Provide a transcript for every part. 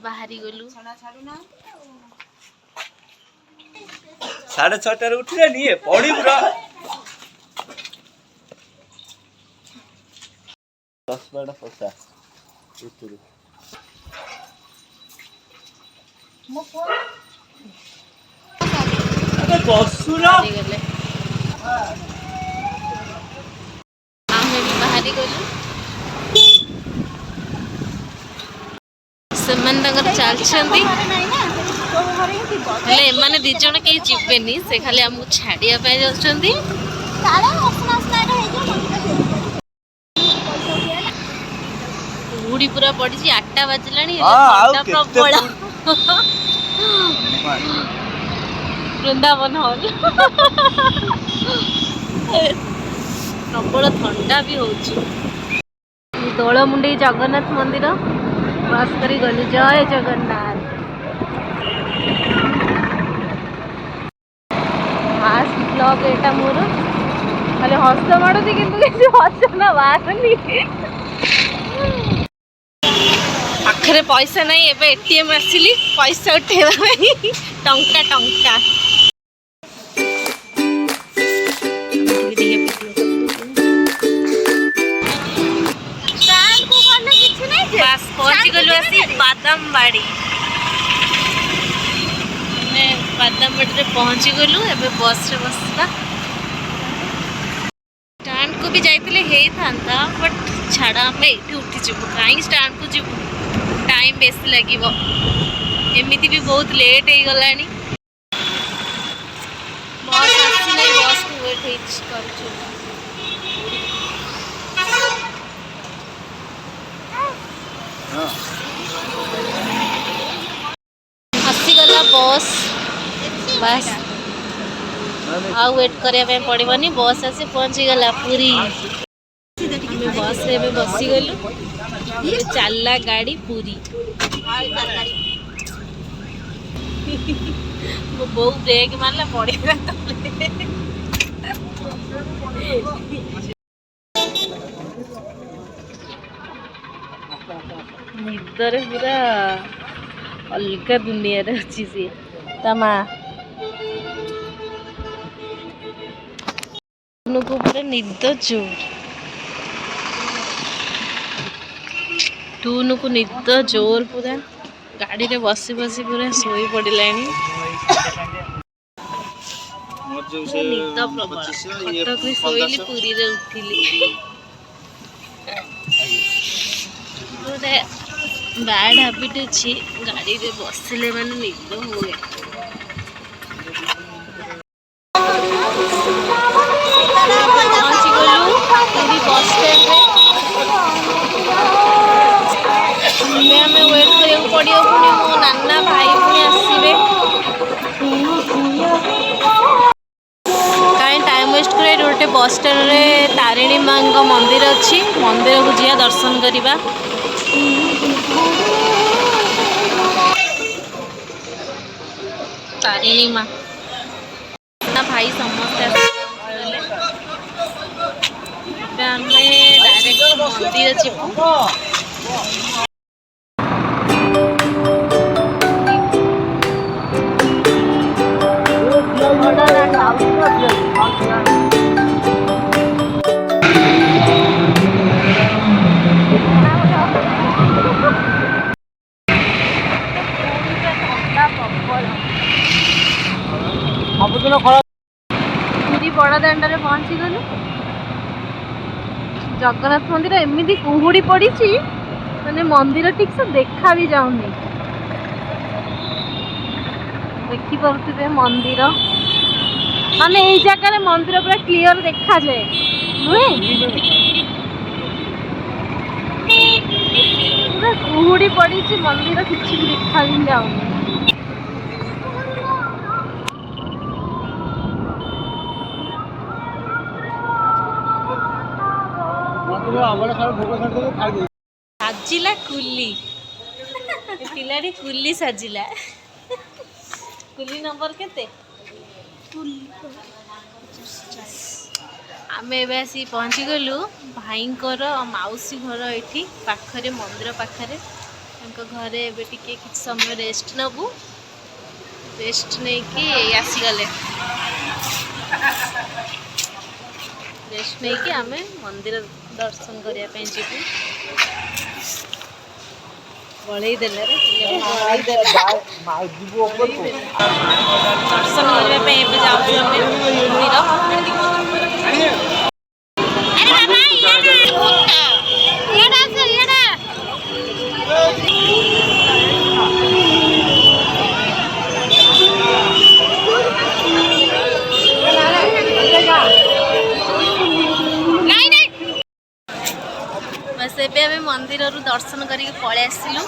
बाहरी गलु 6:30 उठले नहीं पड़ी पूरा 10-12 पसा उतरू मो फोन अबे बसुरा गले आमे भी बाहरी गलु सेमन तंगर चलछंती हेले एमाने दी जण के जिबेनी से खाली हमहु छाडिया पे जाउछंती ताले असना असना हे जो उड़ी पूरा पड़ी 8टा बजलानी हेले प्रबल वृंदावन हॉल प्रबल ठंडा भी होची दोलमुंडी जगन्नाथ मंदिर बस करी गलु जय जगन्नाथ फास्ट ब्लॉग एटा मोर खाली हस माड़ती किंतु किसी हसना बाहरनी आखरे पैसा नहीं एबे एटीएम आसिली पैसा उठेबा टंका टंका बस पहुंची गलु आसी बादामबाड़ी ने बादामबाड़ी रे पहुंची गलु एबे बस रे बसला स्टैंड को भी जाइतले हेई थांता बट छाड़ा हम एठी उठी जिबु काई स्टैंड को जिबु टाइम बेसी लागिवो एमिति भी बहुत लेट हे गलानी बस आसी नै बस को वेट हेच करछु आसी गला बस बस आ वेट करिया पे पड़िबनी बस आसी पहुंची गला पूरी हमें बस रे में बसी गलु ये चलला गाड़ी पूरी वो बहुत ब्रेक मारला पड़ेगा निदरे पूरा अलग दुनिया रे अछि से तमा नुको पूरा निद जोर टूनु को निद जोर पूरा गाड़ी रे बसी बसी पूरा सोई पड़िलानी निद प्रबल कटक रे सोइली पूरी रे उठिली बैड हैबिट अच्छी गाड़ी रे बसले माने निद हुए पहुंची गलु पूरी बस स्टैंड रे हमें वेट करिया पड़ियो पुनी मो नाना भाई पुनी आसीबे काई टाइम वेस्ट करे रोटे बस स्टैंड रे तारिणी मां का मंदिर अच्छी मंदिर को जिया दर्शन करिबा तारिणी मां ना भाई समस्त डायरेक्ट मंदिर जीवु पूरी बड़ दांडे पहुंची गलु जगन्नाथ मंदिर एमती कुहुड़ी पड़ी माने मंदिर ठीक से देखा भी जाऊनी देखी पारे मंदिर माने यही जगह मंदिर पूरा क्लियर देखा जाए नुहे पूरा कुहुड़ी पड़ी मंदिर किसी भी देखा भी जाऊनी साजिला कुली पिलाड़ी कुली साजिला कुली नंबर केते आमे एसी पहुँची गलु भाई मौसी घर ये पाखरे मंदिर पाखरे घरे एबे टिके किछ समय रेस्ट नबू रेस्ट नहीं कि आसीगले रेस्ट नहीं कि आमे मंदिर दर्शन करने जीवु बड़े देले दर्शन करने जाऊँ बस एबे मंदिर दर्शन करके पळे आसिलु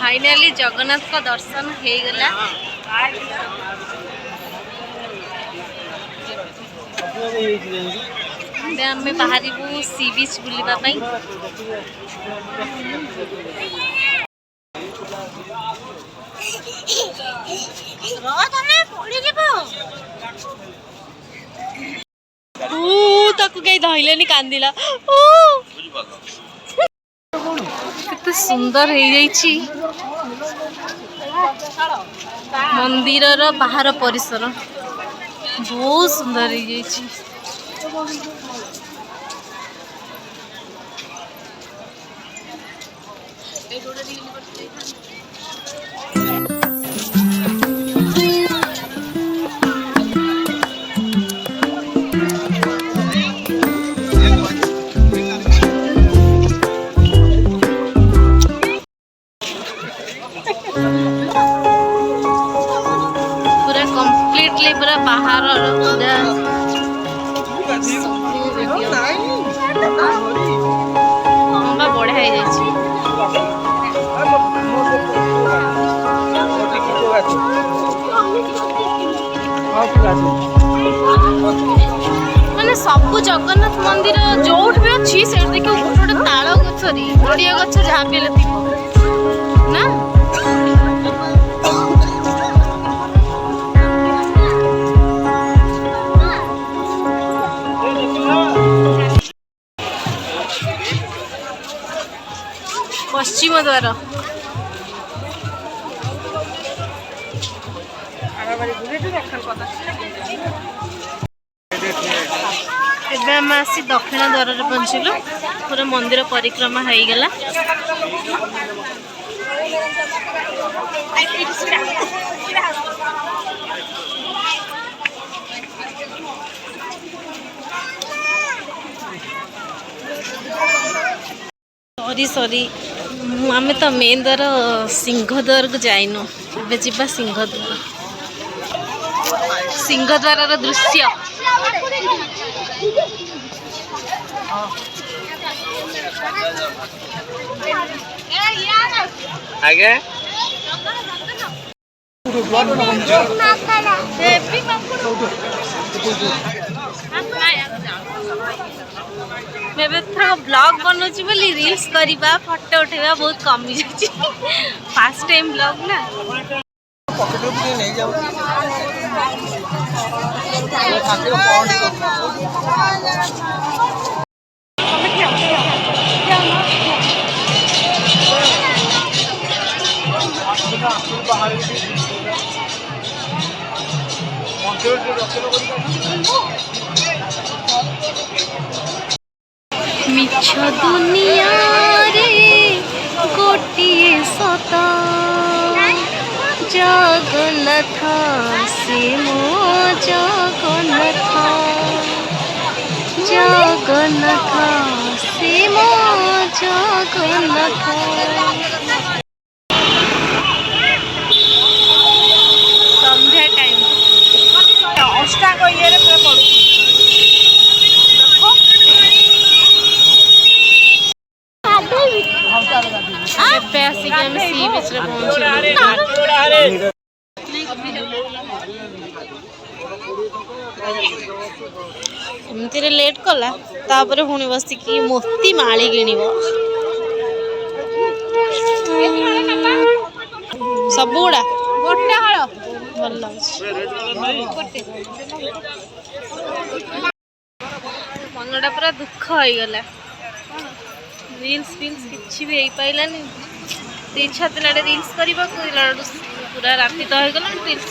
फाइनली जगन्नाथ का दर्शन हो गला आम बाहर सी बीच बुलवाई कहीं धरले कांदिला केते सुंदर हो जाइछि मंदिर बाहर परिसर बहुत सुंदर हो जाइछि पूरा बाहर बढ़िया माने सबू जगन्नाथ मंदिर जो भी अच्छी से देखिए गोटे ताल गछरी नड़िया गछ जहाँ भी ना पश्चिम द्वार आम आसी दक्षिण द्वार पहुँचलु पूरा मंदिर परिक्रमा हो गला सॉरी सॉरी आम तो मेन द्वार सिंह द्वार को जाइनु ए जा सिंह द्वार दृश्य आगे ब्लॉग बनौची बोली रील्स करवा फोटो उठेवा बहुत कमी जाची फर्स्ट टाइम ब्लॉग ना मिछ दुनिया रे गोटिए सता जगन्नाथ से मो जगन्नाथ जगन्नाथ से मो जगन्नाथ संध्या टाइम ଏବେ ଆସିକି ଆମେ ସି ବିଚରେ ପହଞ୍ଚିଲୁ। ଏମିତିରେ ଲେଟ୍ କଲା ତାପରେ ପୁଣି ବସିକି ମୋତି ମାଳି କିଣିବ। ସବୁଗୁଡା ଗୋଟେ ହଳ ଭଲ ଲାଗୁଛି। ମନଟା ପୁରା ଦୁଃଖ ହେଇଗଲା। ରିଲ୍ସ ଫିଲ୍ସ କିଛି ବି ହେଇପାରିଲାନି। ଇଚ୍ଛା ଥିଲା ରିଲ୍ସ କରିବାକୁ, ପୁରା ରାତି ତ ହେଇଗଲା ରିଲ୍ସ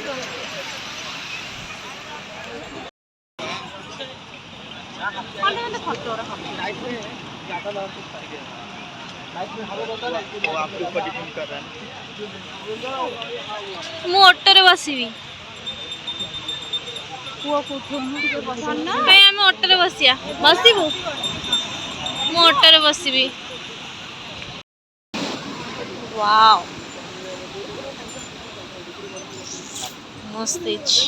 ମୁଁ ଅଟୋରେ ବସିବି। ଆମେ ଅଟୋରେ ବସିବା। ବସିବୁ? ମୁଁ ଅଟୋରେ ବସିବି। ୱାଓ ମସ୍ତ ହେଇଛି।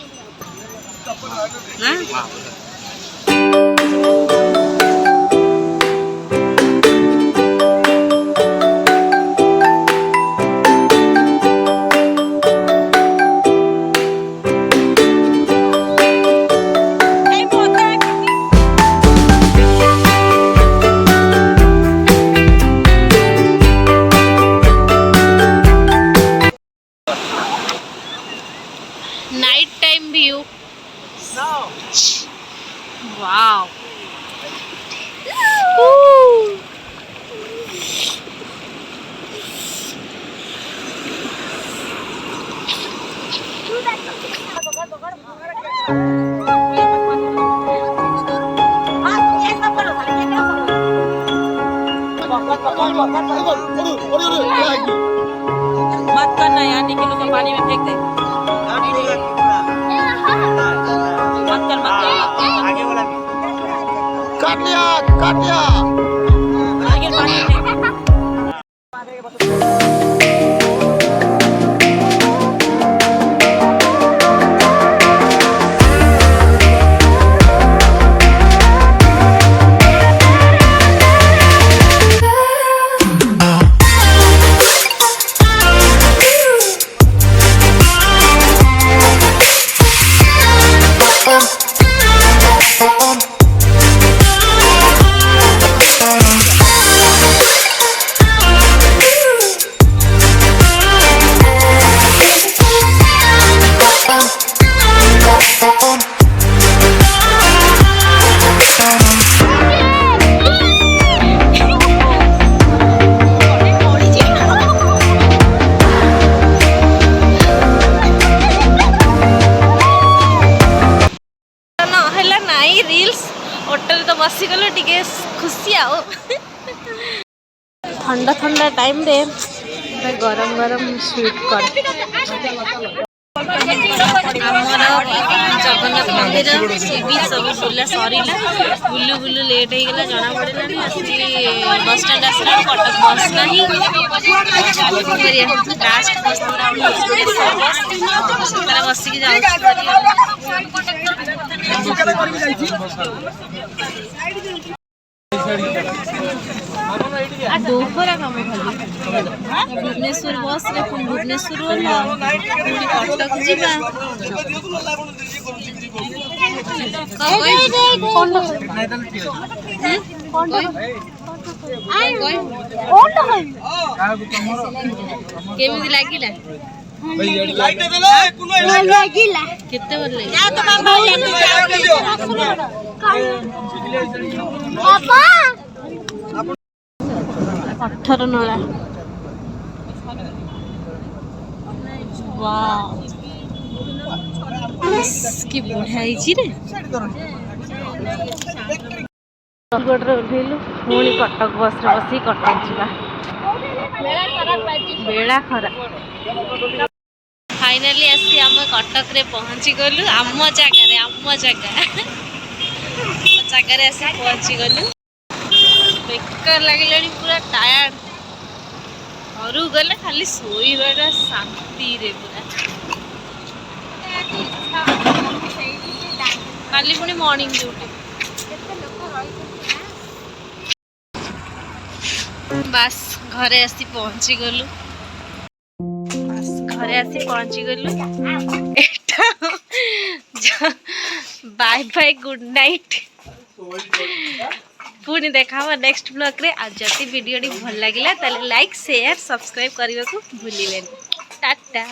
Night time view. वाओ मत करना यार, निकलो तो पानी में फेंक दे। मत कर आगे वाला काट लिया पानी में फेंक। ऑटो तो बसी गलो टिके खुशी आओ। ठंडा ठंडा टाइम रे गरम गरम स्वीट कॉर्न। जगन्नाथ मंदिर सी बीच सब बुला सरीला। बुलू बुलू लेट हो गला जना पड़ेगा। बस स्टैंड आसला कटक बस नहीं लास्ट बस बसिक जाऊँ दोहरा कम खाली भुवनेश्वर बस रे भुवनेश्वर कटक जीवा केमिति लागिला केते भल पत्थर नला वाह की बढ़िया रे उठेलु पुणी कटक बस रे बसी कटक जीवा बेला खराब। फाइनली आसी आम कटक रे पहुंची गलु आम जगह आसी पहुंची गलु। बेकार लगे पूरा टायर्ड घर गले खाली शोइबाटा शांति रे पूरा। काली पुणी मॉर्निंग ड्यूटी बस घरे आसी पहुंची गलु बस घरे आसी पहुंची गलु बाय बाय गुड नाइट पुणी देखा नेक्स्ट ब्लॉग रे आज जति वीडियो भल लगिला ताले लाइक शेयर सब्सक्राइब करने को भूलिए टाटा।